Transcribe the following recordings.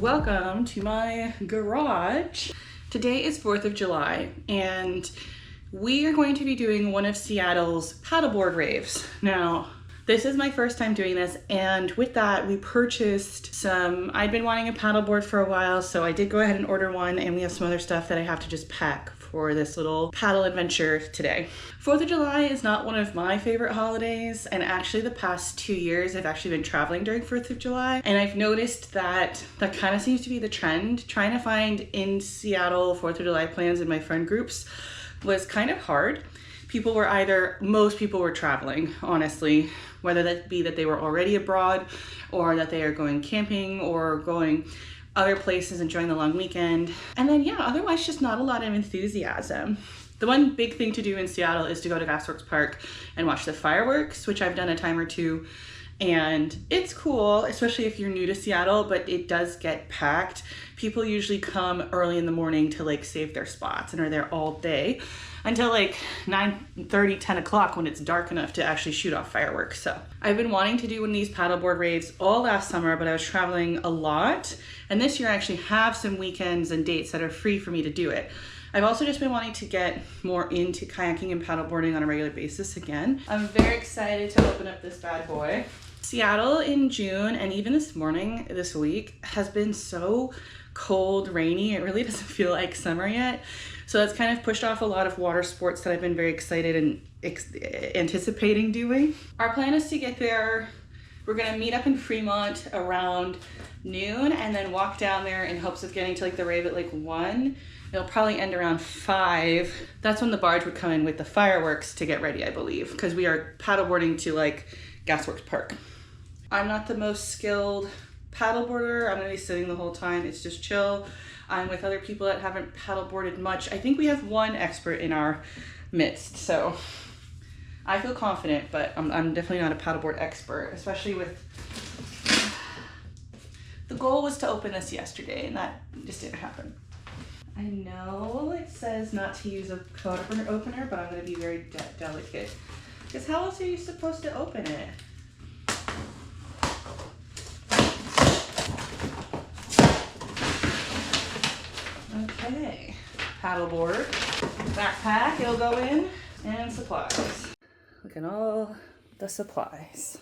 Welcome to my garage. Today is 4th of July and we are going to be doing one of Seattle's paddleboard raves. Now, this is my first time doing this, and with that we purchased some, I'd been wanting a paddleboard for a while, so I did go ahead and order one, and we have some other stuff that I have to just pack for this little paddle adventure today. 4th of July is not one of my favorite holidays, and actually the past 2 years I've actually been traveling during 4th of July, and I've noticed that that kind of seems to be the trend. Trying to find in Seattle 4th of July plans in my friend groups was kind of hard. Most people were traveling, honestly, whether that be that they were already abroad or that they are going camping or going other places, enjoying the long weekend. And then yeah, otherwise just not a lot of enthusiasm. The one big thing to do in Seattle is to go to Gasworks Park and watch the fireworks, which I've done a time or two. And it's cool, especially if you're new to Seattle, but it does get packed. People usually come early in the morning to like save their spots and are there all day until like 9:30, 10 o'clock when it's dark enough to actually shoot off fireworks. So I've been wanting to do one of these paddleboard raves all last summer, but I was traveling a lot. And this year I actually have some weekends and dates that are free for me to do it. I've also just been wanting to get more into kayaking and paddleboarding on a regular basis again. I'm very excited to open up this bad boy. Seattle in June and even this morning, this week, has been so cold, rainy. It really doesn't feel like summer yet. So that's kind of pushed off a lot of water sports that I've been very excited and anticipating doing. Our plan is to get there. We're gonna meet up in Fremont around noon and then walk down there in hopes of getting to like the rave at like 1. It'll probably end around 5. That's when the barge would come in with the fireworks to get ready, I believe, because we are paddleboarding to like Gasworks Park. I'm not the most skilled paddleboarder. I'm gonna be sitting the whole time. It's just chill. I'm with other people that haven't paddleboarded much. I think we have one expert in our midst, so I feel confident, but I'm definitely not a paddleboard expert, especially with, the goal was to open this yesterday and that just didn't happen. I know it says not to use a code opener, but I'm gonna be very delicate. Because how else are you supposed to open it? Okay, paddleboard, backpack, it'll go in, and supplies. Look at all the supplies.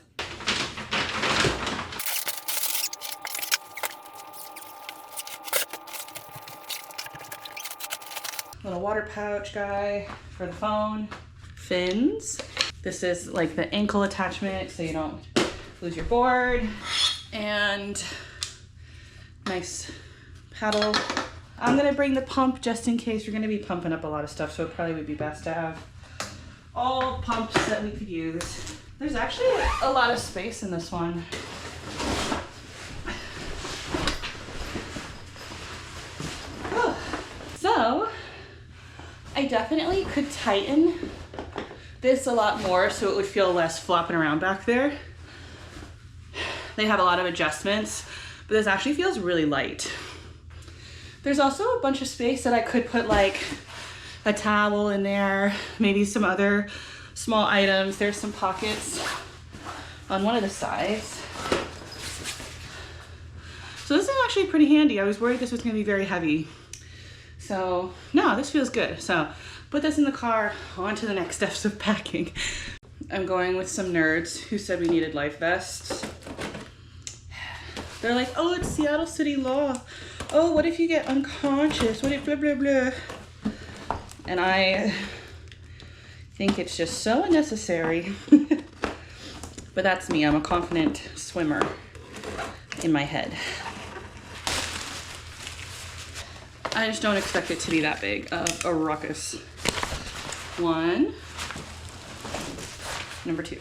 Little water pouch guy for the phone. Fins. This is like the ankle attachment so you don't lose your board. And nice paddle. I'm gonna bring the pump just in case. We're gonna be pumping up a lot of stuff, so it probably would be best to have all pumps that we could use. There's actually a lot of space in this one. So, I definitely could tighten this a lot more so it would feel less flopping around back there. They have a lot of adjustments, but this actually feels really light. There's also a bunch of space that I could put like a towel in there, maybe some other small items. There's some pockets on one of the sides. So this is actually pretty handy. I was worried this was gonna be very heavy. So no, this feels good. So put this in the car, on to the next steps of packing. I'm going with some nerds who said we needed life vests. They're like, oh, it's Seattle City law. Oh, what if you get unconscious? What if blah, blah, blah. And I think it's just so unnecessary. But that's me, I'm a confident swimmer in my head. I just don't expect it to be that big of a ruckus. 1. Number 2.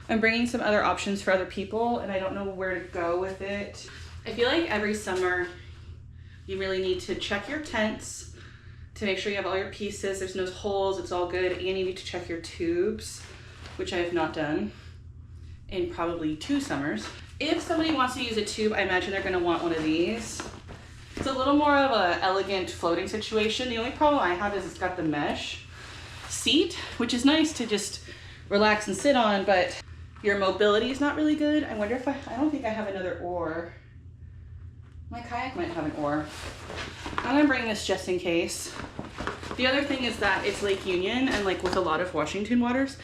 I'm bringing some other options for other people and I don't know where to go with it. I feel like every summer you really need to check your tents to make sure you have all your pieces, there's no holes, it's all good, and you need to check your tubes, which I have not done in probably 2 summers. If somebody wants to use a tube, I imagine they're gonna want one of these. It's a little more of an elegant floating situation. The only problem I have is it's got the mesh seat, which is nice to just relax and sit on, but your mobility is not really good. I wonder if I don't think I have another oar. My kayak might have an oar. I'm gonna bring this just in case. The other thing is that it's Lake Union, and like with a lot of Washington waters,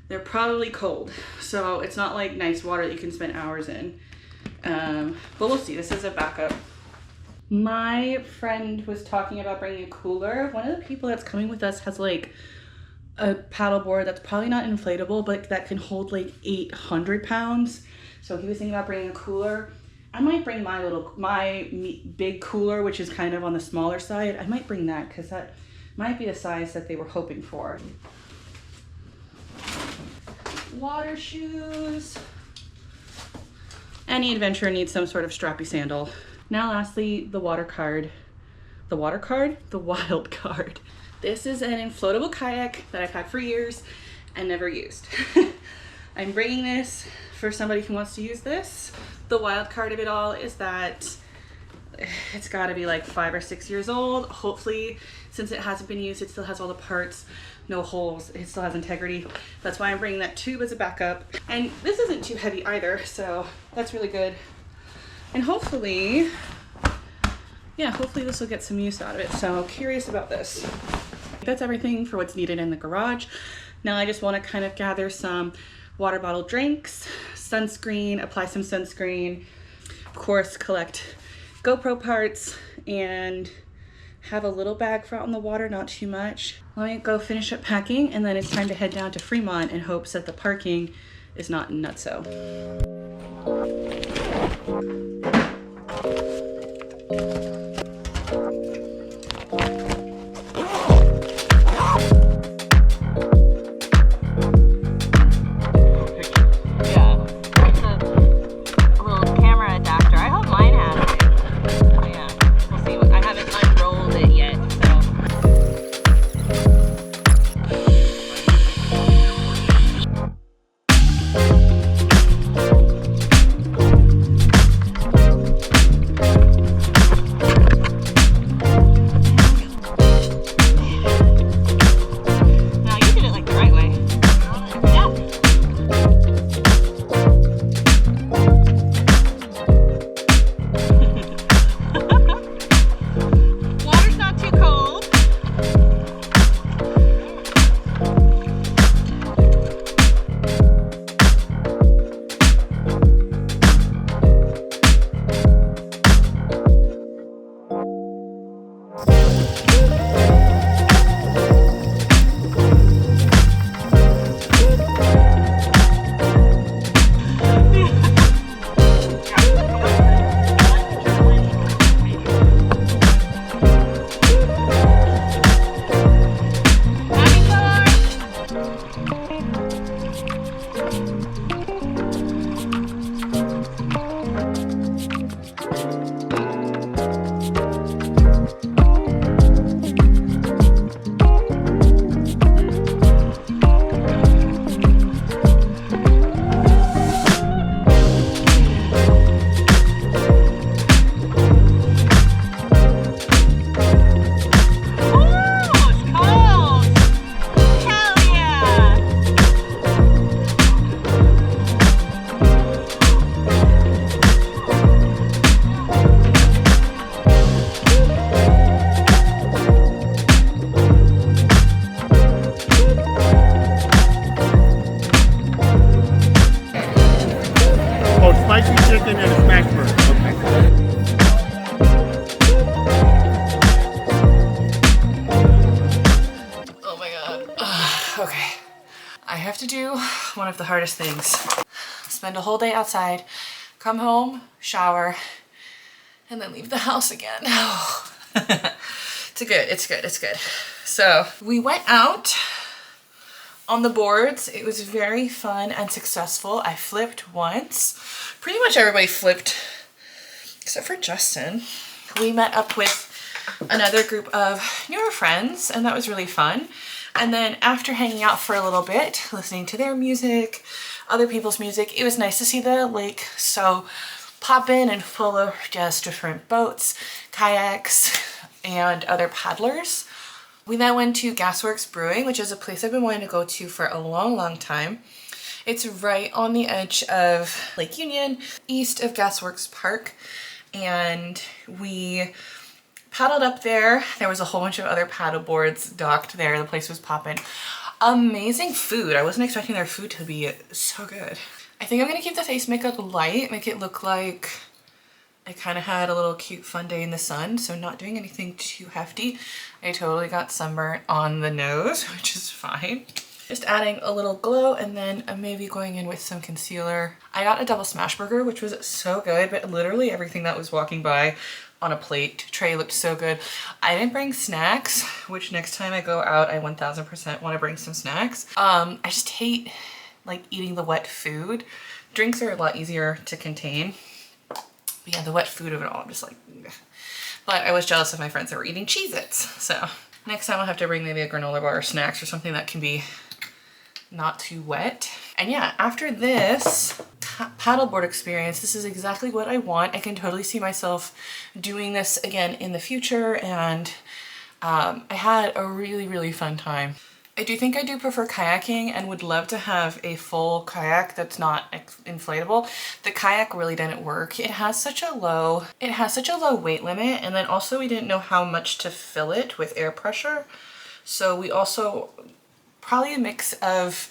they're probably cold. So it's not like nice water that you can spend hours in. But we'll see. This is a backup. My friend was talking about bringing a cooler. One of the people that's coming with us has like a paddleboard that's probably not inflatable, but that can hold like 800 pounds. So he was thinking about bringing a cooler. I might bring my big cooler, which is kind of on the smaller side. I might bring that because that might be the size that they were hoping for. Water shoes. Any adventurer needs some sort of strappy sandal. Now lastly, the water card. The water card? The wild card. This is an inflatable kayak that I've had for years and never used. I'm bringing this for somebody who wants to use this. The wild card of it all is that it's got to be like 5 or 6 years old. Hopefully, since it hasn't been used, it still has all the parts, no holes, it still has integrity. That's why I'm bringing that tube as a backup. And this isn't too heavy either, so that's really good. And hopefully, yeah, hopefully this will get some use out of it. So curious about this. That's everything for what's needed in the garage. Now I just want to kind of gather some water bottle drinks, sunscreen, apply some sunscreen, of course collect GoPro parts, and have a little bag for out in the water, not too much. Let me go finish up packing, and then it's time to head down to Fremont in hopes that the parking is not nutso. Okay, I have to do one of the hardest things. Spend a whole day outside, come home, shower, and then leave the house again. It's good. So we went out on the boards. It was very fun and successful. I flipped once. Pretty much everybody flipped except for Justin. We met up with another group of newer friends, and that was really fun. And then after hanging out for a little bit, listening to their music, other people's music, it was nice to see the lake so poppin' and full of just different boats, kayaks, and other paddlers. We then went to Gasworks Brewing, which is a place I've been wanting to go to for a long time. It's right on the edge of Lake Union, east of Gasworks Park. and we paddled up there. There was a whole bunch of other paddle boards docked there. The place was popping. Amazing food. I wasn't expecting their food to be so good. I think I'm gonna keep the face makeup light, make it look like I kind of had a little cute fun day in the sun, so not doing anything too hefty. I totally got sunburnt on the nose, which is fine. Just adding a little glow, and then I'm maybe going in with some concealer. I got a double smash burger, which was so good, but literally everything that was walking by on a plate tray looked so good. I didn't bring snacks, which next time I go out, I 1000% want to bring some snacks. I just hate like eating the wet food. Drinks are a lot easier to contain. But yeah, the wet food of it all, I'm just like, ugh. But I was jealous of my friends that were eating Cheez-Its. So next time I'll have to bring maybe a granola bar or snacks or something that can be not too wet. And yeah, after this paddleboard experience, this is exactly what I want. I can totally see myself doing this again in the future, and I had a really, really fun time. I do think I do prefer kayaking and would love to have a full kayak that's not inflatable. The kayak really didn't work. It has such a low weight limit, and then also we didn't know how much to fill it with air pressure. So we also probably a mix of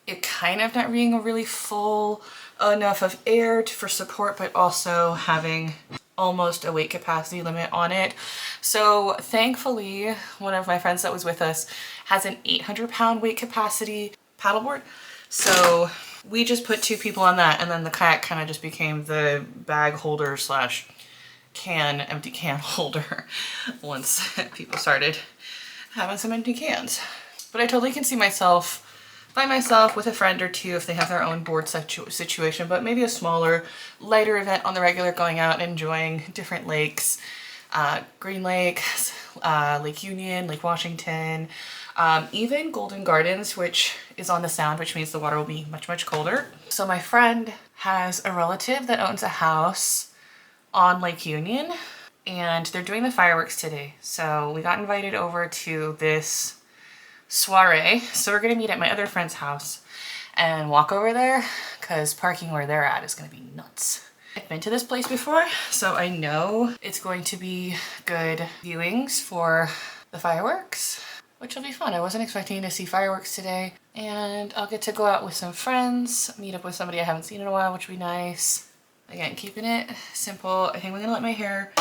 it kind of not being a really full enough of air for support, but also having almost a weight capacity limit on it. So thankfully, one of my friends that was with us has an 800-pound weight capacity paddleboard. So we just put 2 people on that, and then the kayak kind of just became the bag holder slash empty can holder once people started having some empty cans. But I totally can see myself by myself with a friend or 2 if they have their own board situation, but maybe a smaller, lighter event on the regular, going out and enjoying different lakes, Green Lake, Lake Union, Lake Washington, even Golden Gardens, which is on the Sound, which means the water will be much, much colder. So my friend has a relative that owns a house on Lake Union, and they're doing the fireworks today. So we got invited over to this soiree. So we're gonna meet at my other friend's house and walk over there, because parking where they're at is gonna be nuts. I've been to this place before, so I know it's going to be good viewings for the fireworks, which will be fun. I wasn't expecting to see fireworks today, and I'll get to go out with some friends, meet up with somebody I haven't seen in a while, which will be nice. Again, keeping it simple. I think I'm gonna let my hair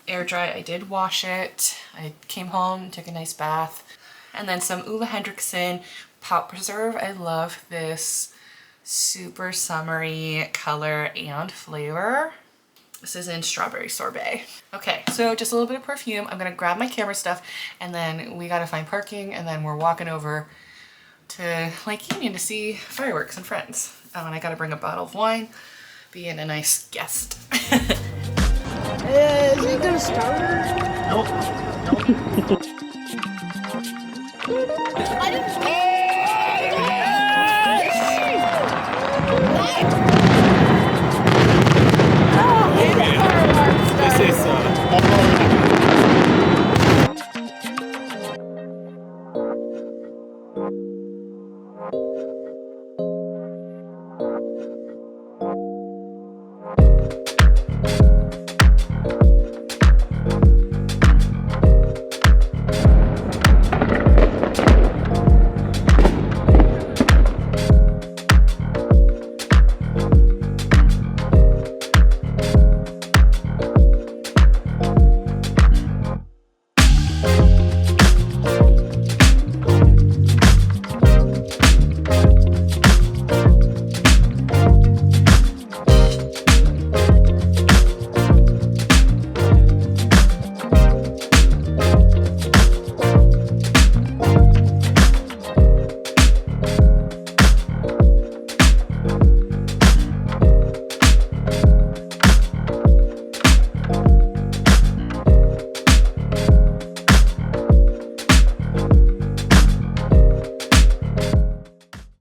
air dry. I did wash it. I came home, took a nice bath. And then some Ole Hendrickson Pop Preserve. I love this super summery color and flavor. This is in Strawberry Sorbet. Okay, so just a little bit of perfume. I'm gonna grab my camera stuff, and then we gotta find parking, and then we're walking over to Lake Union to see fireworks and friends. Oh, and I gotta bring a bottle of wine, being a nice guest. Is it gonna start? Nope. I didn't care.